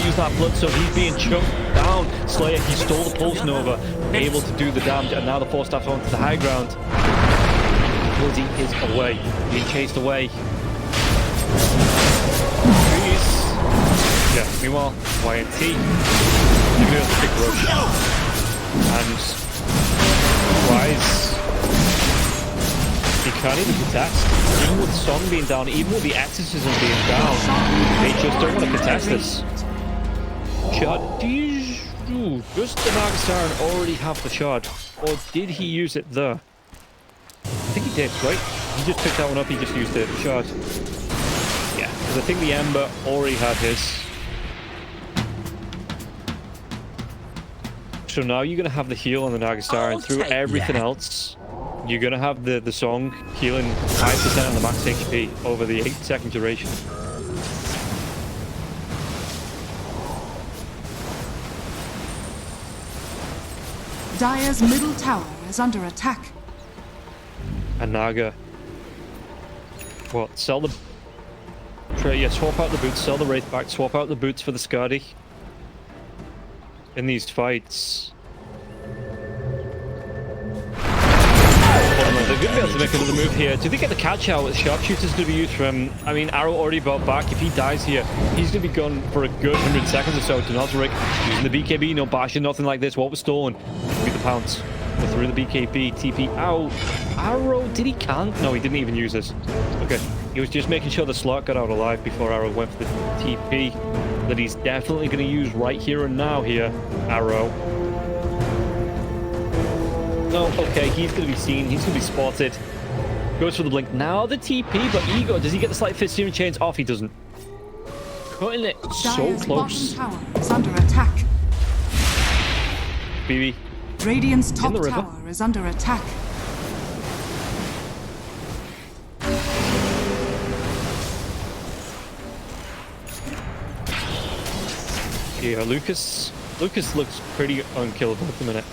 used that blood, so he's being chunked down. Slayer, he stole the Pulse Nova, able to do the damage, and now the Force Staff's onto the high ground. Bloody is away, being chased away. Jeez. Yeah, meanwhile, YNT, they're going to have to pick Rush. And Rise, he can't even contest. Even with the song being down, even with the exorcism being down, they just don't want to contest this. Shard, does the Nagasaran already have the shard? Or did he use it there? I think he did, right? He just picked that one up, he just used the shard. Yeah, because I think the Ember already had his. So now you're going to have the heal on the Nagastar, and through everything else, you're going to have the song healing 5% on the max HP over the 8-second duration. Dire's middle tower is under attack. And Naga. What? Sell the... Yeah, swap out the boots, sell the Wraith back, swap out the boots for the Skadi. In these fights. They're going to be able to make another move here. Do they get the catch out? Sharpshooter's going to be used from... I mean, Arrow already brought back. If he dies here, he's going to be gone for a good 100 seconds or so. To Nozaric using the BKB, no bashing, nothing like this. What was stolen? With the pounce. But through the BKB, TP out. Arrow, did he can't? No, he didn't even use this. Okay. He was just making sure the slot got out alive before Arrow went for the TP. That he's definitely going to use right here and now here. Arrow. No, okay, he's going to be seen. He's going to be spotted. Goes for the blink. Now the TP, but Ego, does he get the slight fist searing chains off? He doesn't. Cutting it so Dire's close. bottom tower is under attack. BB. Radiant's top the river. tower is under attack. Yeah, Lucas looks pretty unkillable at the minute.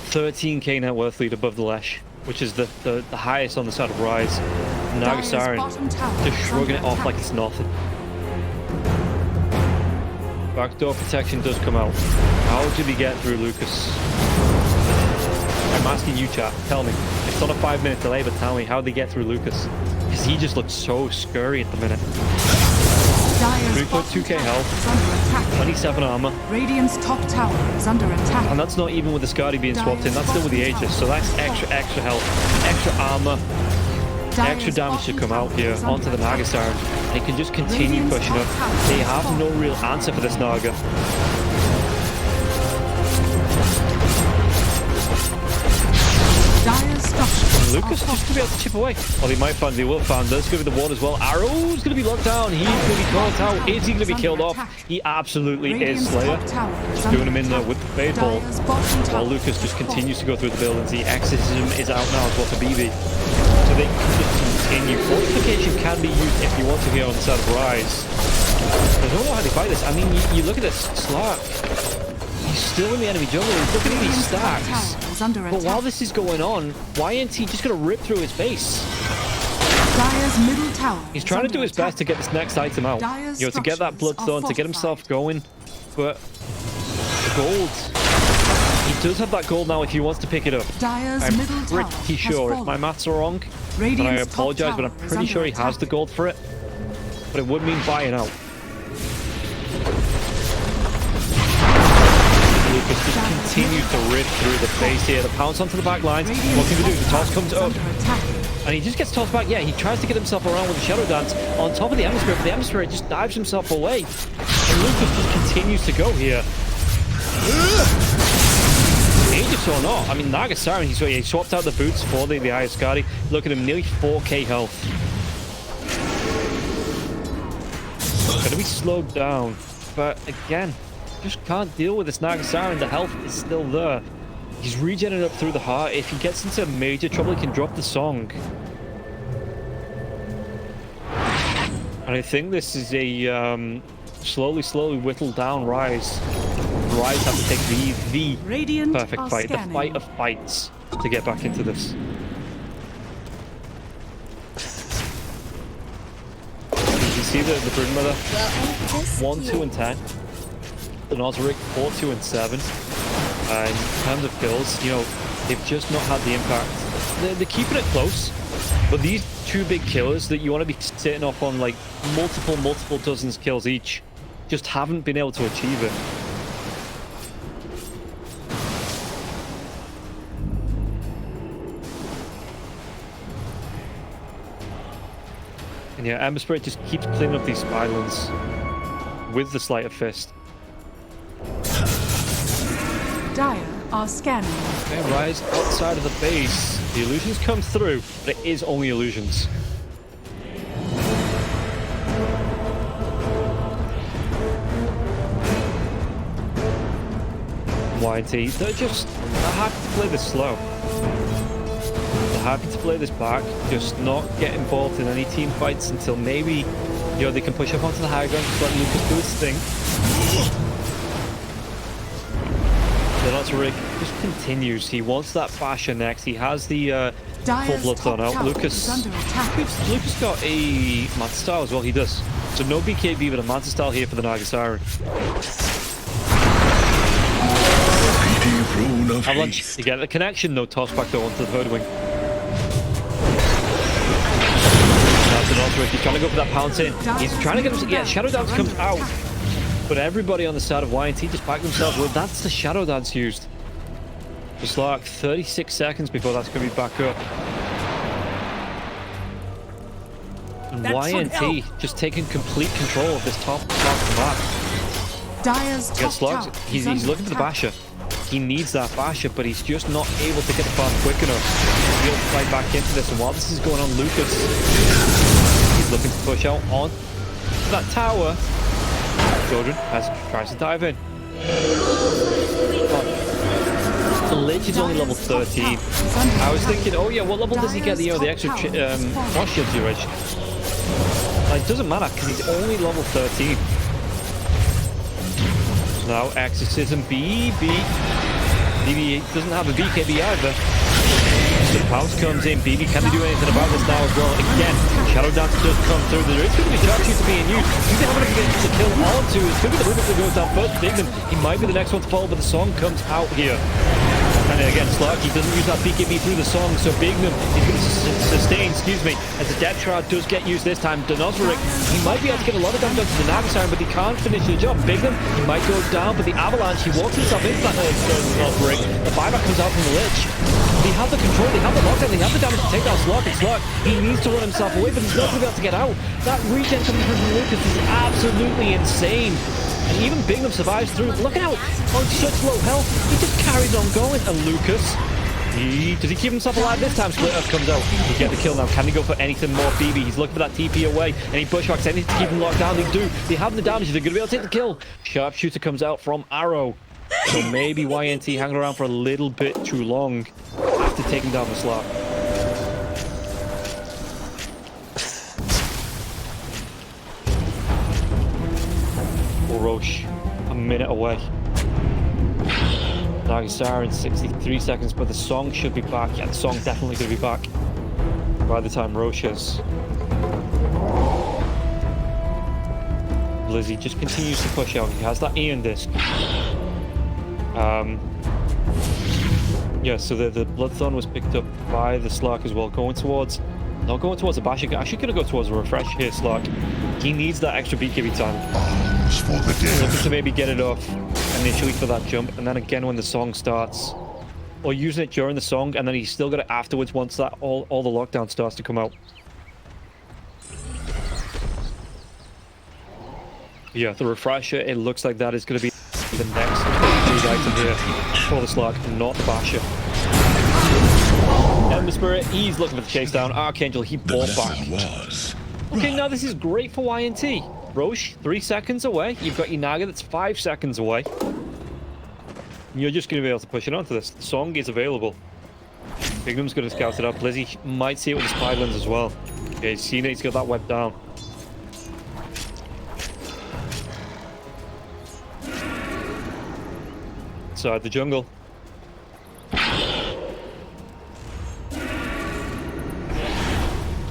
13k net worth lead above the Lesh, which is the highest on the side of Rise. Nagasaran just shrugging it off like it's nothing. Backdoor protection does come out. How did he get through Lucas? I'm asking you, chat. Tell me. It's on a 5-minute delay, but tell me, how did he get through Lucas? Because he just looks so scurry at the minute. 3.2k health, 27 armor. Radiant's top tower is under attack. And that's not even with the Skadi being swapped in, that's still with the Aegis, so that's extra health, extra armor, extra damage to come out here onto the Nagasaran. They can just continue pushing up. They have no real answer for this Naga. Lucas just going to be able to chip away. Well, they might find, they will find. There's going to be the ward as well. Arrow's going to be locked down. He's going to be caught out. Is he going to be killed off? He absolutely is, Slayer. Just doing him in there with the Fade Ball. While Lucas just continues to go through the buildings. The Exorcism is out now as well for BB. So they can just continue. Fortification can be used if you want to here on the side of Rise. I don't know how they fight this. I mean, you look at this. Slark. He's still in the enemy jungle. He's looking at these stacks. But while this is going on, YNT just going to rip through his base. Dire's middle tower. He's trying to do his best to get this next item out. You know, to get that Bloodstone, to get himself going. But the gold. He does have that gold now if he wants to pick it up. I'm pretty sure, if my maths are wrong, and I apologize, but I'm pretty sure he has the gold for it. But it would mean buying out. Lucas just continues to rip through the base here. The pounce onto the back lines. What can he do? The toss comes up. And he just gets tossed back. Yeah, he tries to get himself around with the Shadow Dance on top of the Ember Spirit, but the Ember Spirit just dives himself away. And Lucas just continues to go here. Aegis or not, I mean, Nagasaran, he swapped out the boots for the Ayascari. Look at him, nearly 4k health. Gonna be slowed down, but again, just can't deal with this Nagasaran. The health is still there. He's regenerated up through the heart. If he gets into major trouble, he can drop the song. And I think this is a slowly whittled down Rise. Rise have to take the Radiant perfect are fight, scanning. the fight of fights to get back into this. You can see the Broodmother, 1, 2, and 10. The Nosric, 4, 2, and 7. In terms of kills, you know, they've just not had the impact. They're keeping it close, but these two big killers that you want to be sitting off on like multiple dozens kills each just haven't been able to achieve it. And yeah, Ember Spirit just keeps cleaning up these Spylons with the Sleight of Fist. Dire are scanning. Okay, Rise outside of the base. The illusions come through, but it is only illusions. YNT, they're happy to play this slow. They're happy to play this back, just not get involved in any team fights until maybe, you know, they can push up onto the high ground, just let Lucas do his thing. The Nosric just continues. He wants that Basher next. He has the full Bloodthorn out. Lucas got a Manta Style as well. He does. So no BKB, but a Manta Style here for the Nagasaran. Avalanche, you get the connection, no toss back though onto the Hoodwink. That's the Nosric. He's trying to go for that pounce in. He's trying to get him. Yeah, Shadow Dance comes out. But everybody on the side of YNT just backed themselves. Well, that's the Shadow Dance used. Just like 36 seconds before that's going to be back up. And YNT just taking complete control of this top map. Dire's top tower He's is looking for the under Basher. He needs that Basher, but he's just not able to get the farm quick enough to be able to fight back into this. And while this is going on, Lucas, he's looking to push out on that tower. Jordan tries to dive in. The Lich is only level 13. I was thinking, oh yeah, what level does he get the extra frost shield duration? It doesn't matter because he's only level 13. Now Exorcism BB doesn't have a BKB either. So Pounce comes in. BB, can they do anything about this now as well? Again, Shadow Dance does come through. There is going to be Sharpshooter being used. He's having to get the kill onto. It's going to be the Rubik that goes down first. Bigman, he might be the next one to fall, but the song comes out here. And again, Slarky doesn't use that BKB through the song, so Bignum is going to sustain, as the Death Shroud does get used this time. Nosric, he might be able to get a lot of damage onto the Nagasaran, but he can't finish the job. Bignum, he might go down, but the Avalanche, he walks himself into that Nosric. The buyback comes out from the Lich. They have the control, they have the lockdown, they have the damage to take down Slark, and Slark, he needs to run himself away, but he's not going to be able to get out. That regen coming from Lucas is absolutely insane. And even Bignum survives through. Look out! On such low health, he just carries on going. And Lucas, does he keep himself alive this time? Split Up comes out. He get the kill now. Can he go for anything more? BB, he's looking for that TP away. And he bushwhacks anything to keep him locked down. They do. They have the damage. They're going to be able to take the kill. Sharpshooter comes out from Arrow. So maybe YNT hanging around for a little bit too long after taking down the slot. Roche, a minute away. Nagasaran, 63 seconds, but the song should be back. Yeah, the song definitely going to be back by the time Roche is. Blizzy just continues to push out. He has that Ian disc. Yeah, so the Bloodthorn was picked up by the Slark as well, not going towards the Basher. Actually going to go towards a refresh here, Slark. He needs that extra BKB time. For the dead. Looking to maybe get it off initially for that jump, and then again when the song starts, or using it during the song, and then he's still got it afterwards once that all the lockdown starts to come out. Yeah, the refresher, it looks like that is going to be the next item here for the Slug, not the Basher. Ember Spirit, he's looking for the chase down. Archangel, he bought back. Okay, now this is great for YNT. Roche, 3 seconds away. You've got your Naga that's 5 seconds away. You're just going to be able to push it onto this. The song is available. Bignum's going to scout it up. Blizzy might see it with his spy lens as well. Yeah, he's seen it. He's got that web down. Inside the jungle.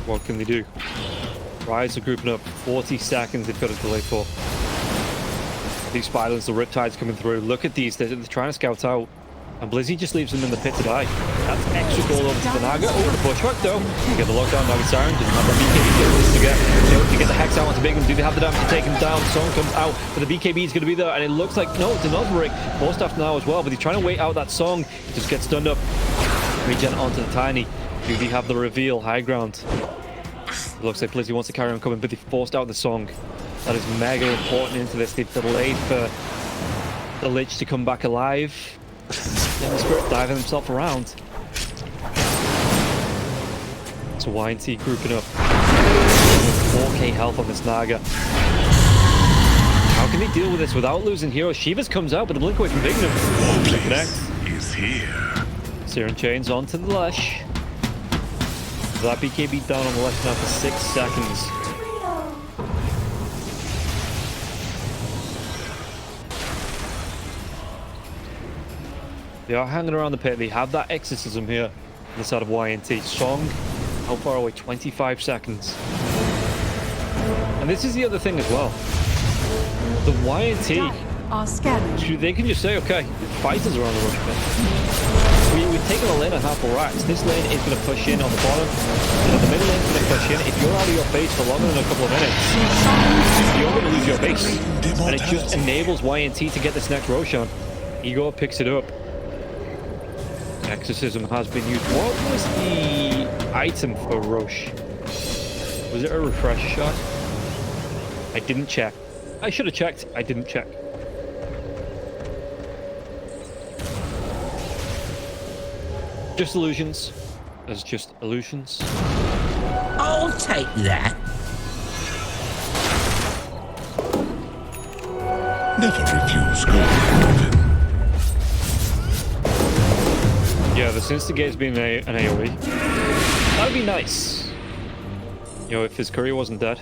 What can they do? Rise are grouping up. 40 seconds they've got a delay for. These spiders, the Riptide's coming through. Look at these. They're trying to scout out. And Blizzy just leaves them in the pit to die. That's extra goal over to the Naga. Over the Bushwhack though. You get the lockdown. Naga Siren doesn't have the BKB to get the Hex out onto Bignum. Do they have the damage to take him down? Song comes out, but the BKB is going to be there. And it looks like, no, it's another Rick. More stuff now as well, but he's trying to wait out that Song. He just gets stunned up. Regen onto the Tiny. Do they have the reveal? High ground. It looks like Blizzy wants to carry on coming, but they forced out the Song. That is mega important into this. They've delayed for the Lich to come back alive. And the Spirit diving himself around. So YNT grouping up. 4k health on this Naga. How can they deal with this without losing heroes? Shivas comes out, but the blink away from Bignum. Connect. Is here. Searing Chains onto the Lesh. That BKB down on the left now for 6 seconds. They are hanging around the pit. They have that exorcism here on the side of YNT. Song, how far away? 25 seconds. And this is the other thing as well. The YNT, Are scanning. they can just say, okay, fighters are on the rush pit. We've taken a lane and half of racks. This lane is going to push in on the bottom. The middle lane is going to push in. If you're out of your base for longer than a couple of minutes, you're going to lose your base. And it just enables YNT to get this next Roshan. Igor picks it up. Exorcism has been used. What was the item for Roche? Was it a refresh shot? I didn't check. I should have checked. I didn't check. Just illusions. There's just illusions. I'll take that. Never refuse gold. Yeah, the Instigate's been an AoE. That'd be nice. You know, if his courier wasn't dead.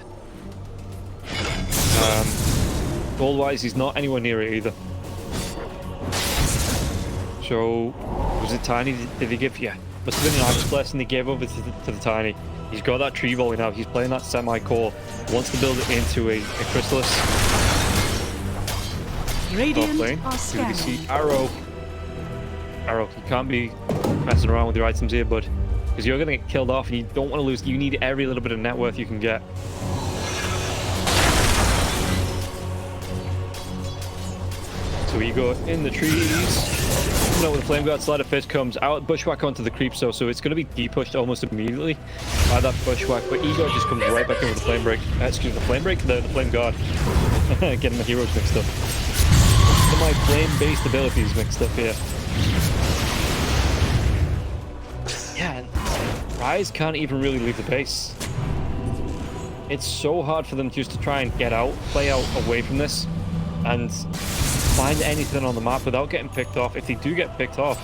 Gold-wise, he's not anywhere near it either. So, was it Tiny? Did they give? Yeah. Must have been an Argus Blessing they gave over to the Tiny. He's got that tree volley now. He's playing that semi-core. Wants to build it into a Chrysalis. Radiant Lane. are scanning. DPC Arrow. You can't be messing around with your items here, bud. Because you're going to get killed off and you don't want to lose. You need every little bit of net worth you can get. So we go in the trees. You know, with the Flame Guard, Slider Fist comes out, Bushwhack onto the creep, so it's going to be de-pushed almost immediately by that Bushwhack, but Igor just comes right back in with the Flame Break. Excuse me, the Flame Break? The Flame Guard. Getting the heroes mixed up. Get my flame-based abilities mixed up here. Yeah, Rise can't even really leave the base. It's so hard for them just to try and get out, play out away from this, and find anything on the map without getting picked off. If they do get picked off,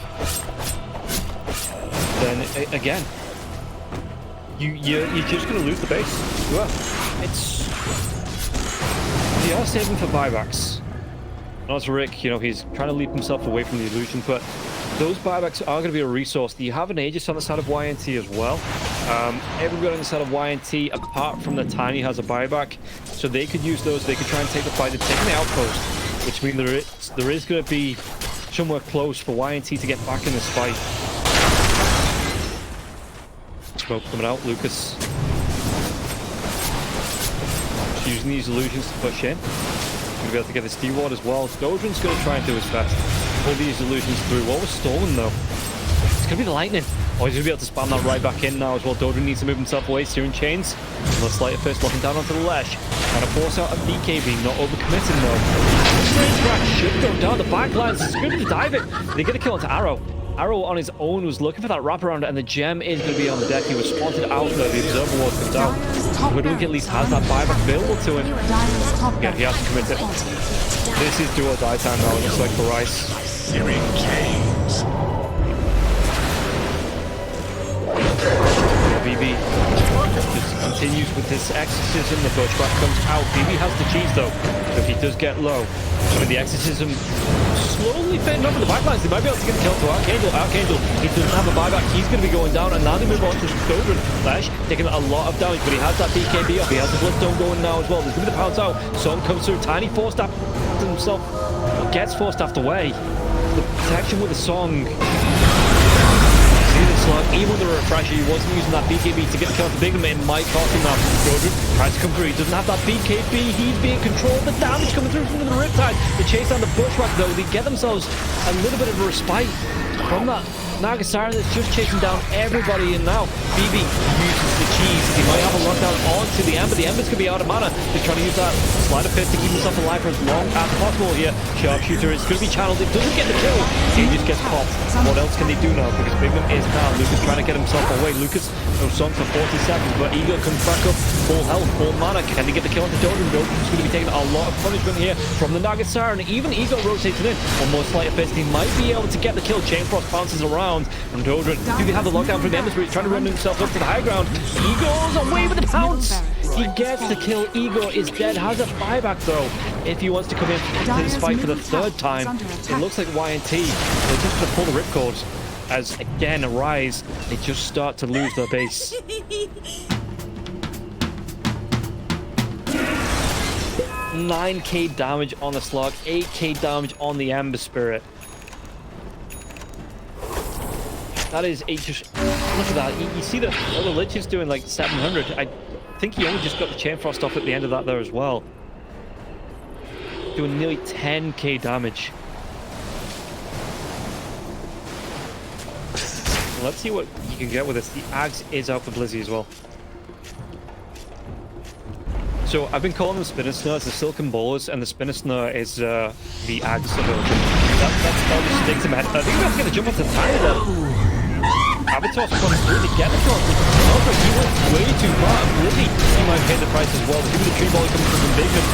then again, you're just going to lose the base. You are. They are saving for buybacks. Not to Rick, you know, he's trying to leap himself away from the illusion, but those buybacks are going to be a resource. You have an Aegis on the side of YNT as well. Everybody on the side of YNT, apart from the Tiny, has a buyback, so they could use those. They could try and take the fight. They're taking the outpost, which means there is going to be somewhere close for YNT to get back in this fight. Smoke coming out, Lucas. Just using these illusions to push in. Going to be able to get this D-Ward as well. Dodrin's going to try and do his best. Pull these illusions through. What was stolen though? It's going to be the lightning. Oh, he's going to be able to spam that right back in now as well. Dodrin needs to move himself away, steering chains. The Slayer first locking down onto the ledge. Trying to force out a BKB, not overcommitting though. Strange crack should go down the back lines. It's good to dive it. They get a kill onto Arrow. Arrow on his own was looking for that wraparound, and the gem is going to be on the deck. He was spotted out there. The observer ward comes out. Hoodwink at least has that buyback available to him. Yeah, he has to commit it. This is do or die time now, it looks like, for Rice. Hearing canes. BB just continues with this exorcism. The bushback comes out. BB has the cheese though, so if he does get low, I mean the exorcism slowly fading over the backlines. They might be able to get a kill to Archangel. Archangel, he doesn't have a buyback. He's going to be going down, and now they move on to Dodrin. Flash taking a lot of damage, but he has that BKB up. He has the Bloodstone going now as well. There's going to be the pounce out. Song comes through. Tiny force staff himself. Gets force staffed away. The protection with the Song. Even with the refresher, he wasn't using that BKB to get the kill to Bigham. It might cost him now. Dodrin tries to come through. He doesn't have that BKB. He's being controlled. The damage coming through from the Riptide. The chase down the bushwhack though. They get themselves a little bit of a respite from that Nagasara that's just chasing down everybody. And now BB uses the cheese. He might have a lockdown onto the Ember. The Ember's going to be out of mana. They're trying to use that slider pit to keep himself alive for as long as possible here. Sharpshooter is going to be channeled. It doesn't get the kill. He just gets popped. What else can they do now? Because Bigham is down. Lucas trying to get himself away. Lucas, no Song for 40 seconds, but Ego comes back up. Full health, full mana. Can they get the kill on the Dodrin? Dodrin's going to be taking a lot of punishment here from the Nagasara. And even Ego rotates in. One more slight fist. He might be able to get the kill. Chain Frost bounces around from Dodrin. Do they have the lockdown from the Embers? He's trying to run himself up to the high ground. Ego's away with the pounce. He gets the kill. Ego is dead. Has a buyback though. If he wants to come in to this fight for the third time, it looks like YNT. They're just going to pull the ripcord. As again, a Rise, they just start to lose their base. 9k damage on the slug, 8k damage on the Ember Spirit. That is just look at that. You see that the Lich is doing like 700. I think he only just got the Chain Frost off at the end of that there as well. Doing nearly 10k damage. Let's see what you can get with this. The Axe is out for Blizzy as well. So I've been calling them Spinner Snare as the Silken Bowlers, and the Spinner Snare is the Axe ability. That's how it sticks in my head. I think we're going to jump up to the tire there. Avatar's comes through to get the cross. However, he went way too far. Blizzy, he might pay the price as well. There's going to be the tree volley coming from Bigham.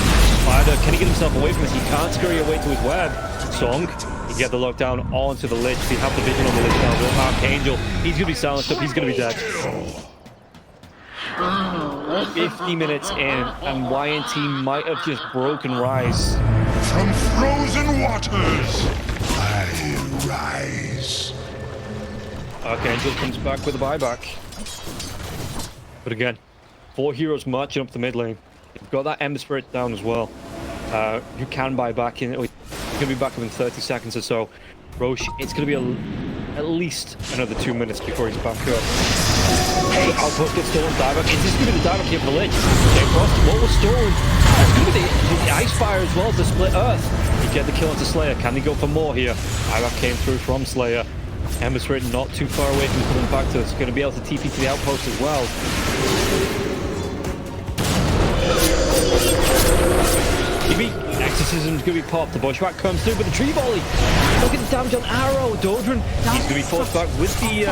Spider, can he get himself away from this? He can't scurry away to his web. Song. You get the lockdown onto the Lich. They have the vision on the Lich now. Well, Archangel, he's going to be silenced up. He's going to be dead. 50 minutes in, and YNT might have just broken Rise. From frozen waters, I rise. Archangel comes back with a buyback. But again, 4 heroes marching up the mid lane. You've got that Ember Spirit down as well. You can buy back in. He's going to be back up in 30 seconds or so. Roche, it's going to be at least another 2 minutes before he's back up. The output gets stolen. Dieback. Is this going to be the dieback here for the Lich? Frost, what was stolen? It's going to be the Ice Fire as well to split Earth. You get the kill onto Slayer. Can they go for more here? Dieback came through from Slayer. Ember Spirit not too far away from coming back to us. Going to be able to TP to the outpost as well. Exorcism's going to be popped. The bushwhack comes through with the tree volley. Look at the damage on Arrow. Dodrin, he's going to be forced back with the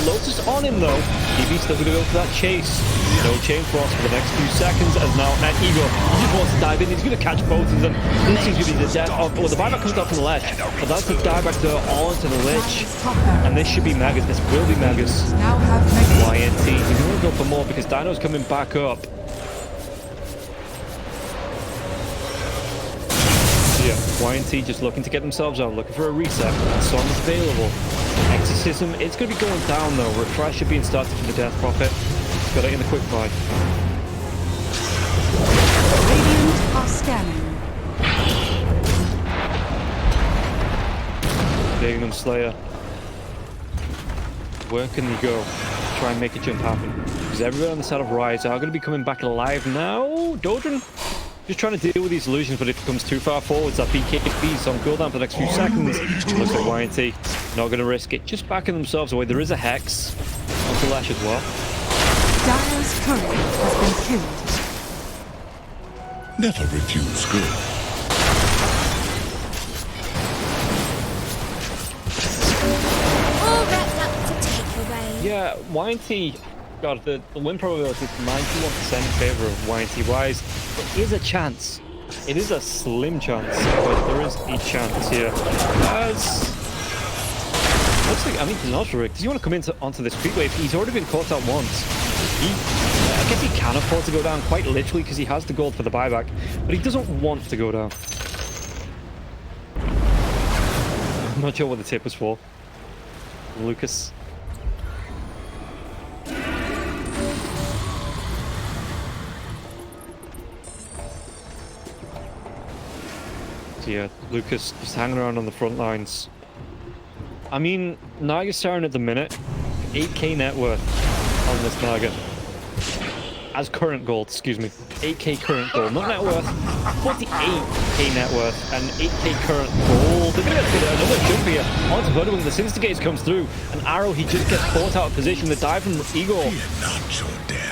Lotus on him though. DB's still going to go for that chase. No Chain Frost for the next few seconds as now at Ego. He just wants to dive in. He's going to catch both of them. This is going to be the death of... Oh, the buyback comes up from the ledge. But that's the dieback there onto the Lich. And this should be Magus. This will be Magus. YNT. He's going to go for more because Dino's coming back up. Yeah, YNT just looking to get themselves out, looking for a reset. Song is available. Exorcism, it's going to be going down though. Refresher being started for the Death Prophet. He's got it in the quick buy. Radiant are scanning. Bigham Slayer. Where can they go? Try and make a jump happen. Because everyone on the side of Rise are going to be coming back alive now. Dodrin Just trying to deal with these illusions, but if it comes too far forwards, that BKB is on cooldown for the next few seconds. Looks like YNT not going to risk it. Just backing themselves away. There is a Hex onto Lash as well. Dire's courier has been killed. Never refuse good. All wrapped up to take away. Yeah, YNT, God, the win probability is 91% in favor of YNT. Wise, there is a chance. It is a slim chance, but there is a chance here. Looks like, I mean, Nosric, does he want to come onto this creep wave? He's already been caught out once. I guess he can afford to go down quite literally because he has the gold for the buyback, but he doesn't want to go down. I'm not sure what the tip was for. Lucas. So yeah, Lucas just hanging around on the front lines. I mean, Naga's starting at the minute, 8k net worth on this Naga. As current gold, excuse me. 8k current gold, not net worth. 48k net worth and 8k current gold. They're gonna get another jump here onto Hoodwink. The Sinstigates comes through. An arrow, he just gets caught out of position. The dive from Igor.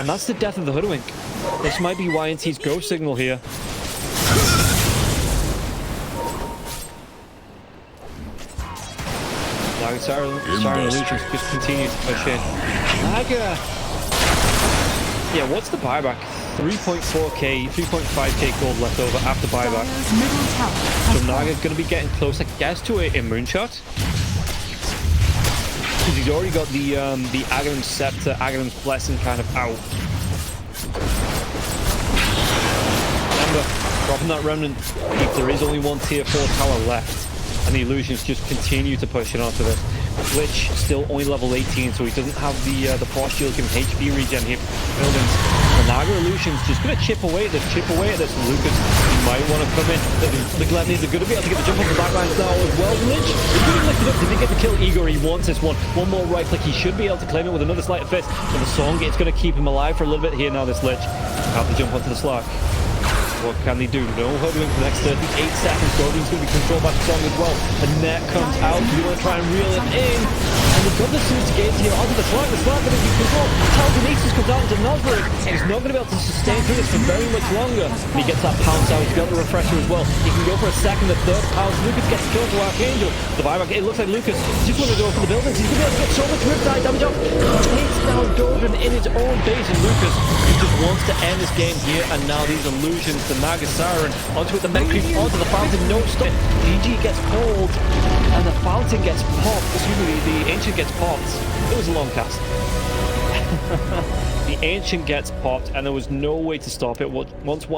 And that's the death of the Hoodwink. This might be YNT's go signal here. Siren Illusions just continue to push in. Naga. Yeah, what's the buyback? 3.4k, 3.5k gold left over after buyback. So Naga's going to be getting close, I guess, to a moonshot. Because he's already got the Aghanim's Scepter, Aghanim's Blessing kind of out. Remember, dropping that Remnant, if there is only one tier 4 tower left. And the illusions just continue to push it onto this. Glitch still only level 18, so he doesn't have the force shield giving HP regen here for buildings. The Naga illusions just gonna chip away at this, Lucas, he might want to come in. The Gladiators are gonna be able to get the jump on the back lines now as well. Glitch is really lifted up. Did he get the kill? Igor, he wants this one. One more right click, he should be able to claim it with another sleight of fist. But the song, it's gonna keep him alive for a little bit here now, this Lich. Have to jump onto the Slack. What can they do? No huddling for the next 38 seconds. Golding's going to be controlled by the song as well. The net comes out. You want to try and reel it in. And they've got the Sinstigates here onto the Slack. The Slack going to be controlled. Telekinesis comes out into Nosric. And he's not going to be able to sustain through this for very much longer. And he gets that pounce out. He's got the refresher as well. He can go for a second, the third pounce. Lucas gets killed to Archangel. The buyback, it looks like Lucas just want to go for the buildings. He's going to be able to get so much riptide damage off. Takes down Golden in his own base. And Lucas, he just wants to end this game here. And now these illusions, the Naga Siren onto it, the medic creep onto the fountain, no stop. GG gets pulled and the fountain gets popped. Excuse me, the ancient gets popped. It was a long cast. The ancient gets popped and there was no way to stop it. Once